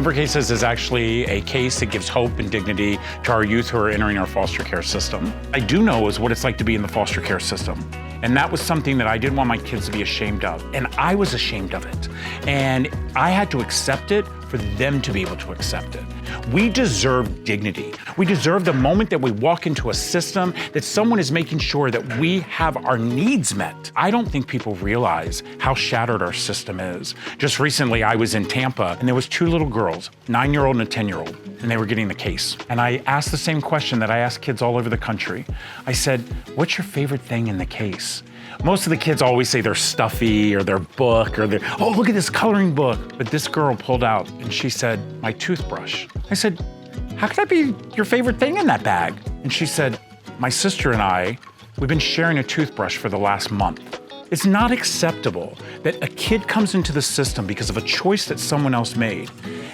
Hope for Cases is actually a case that gives hope and dignity to our youth who are entering our foster care system. I do know is what it's like to be in the foster care system. And that was something that I didn't want my kids to be ashamed of. And I was ashamed of it. And I had to accept it for them to be able to accept it. We deserve dignity. We deserve the moment that we walk into a system that someone is making sure that we have our needs met. I don't think people realize how shattered our system is. Just recently, I was in Tampa and there was two little girls, 9-year-old and a 10-year-old, and they were getting the case. And I asked the same question that I ask kids all over the country. I said, what's your favorite thing in the case? Most of the kids always say their stuffy or their book or their, oh, look at this coloring book. But this girl pulled out and she said, my toothbrush. I said, how could that be your favorite thing in that bag? And she said, my sister and I, we've been sharing a toothbrush for the last month. It's not acceptable that a kid comes into the system because of a choice that someone else made.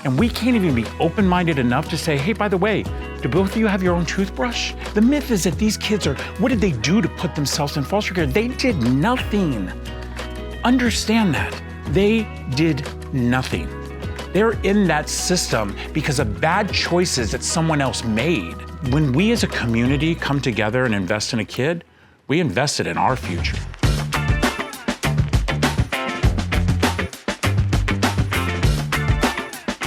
And we can't even be open-minded enough to say, hey, by the way, do both of you have your own toothbrush? The myth is that these kids are, what did they do to put themselves in foster care? They did nothing. Understand that. They did nothing. They're in that system because of bad choices that someone else made. When we as a community come together and invest in a kid, we invested in our future.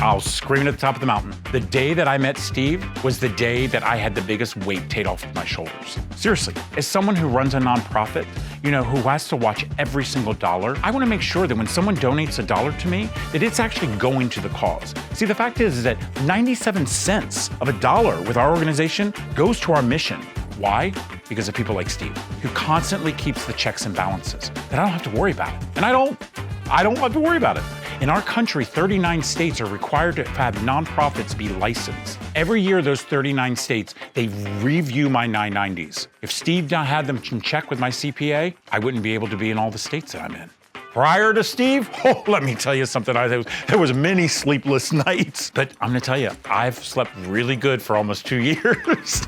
I'll scream it at the top of the mountain. The day that I met Steve was the day that I had the biggest weight take off my shoulders. Seriously, as someone who runs a nonprofit, who has to watch every single dollar, I want to make sure that when someone donates $1 to me, that it's actually going to the cause. See, the fact is that 97 cents of $1 with our organization goes to our mission. Why? Because of people like Steve, who constantly keeps the checks and balances, that I don't have to worry about it. And I don't have to worry about it. In our country, 39 states are required to have nonprofits be licensed. Every year, those 39 states, they review my 990s. If Steve had them in check with my CPA, I wouldn't be able to be in all the states that I'm in. Prior to Steve, let me tell you something, there was many sleepless nights. But I'm gonna tell you, I've slept really good for almost 2 years.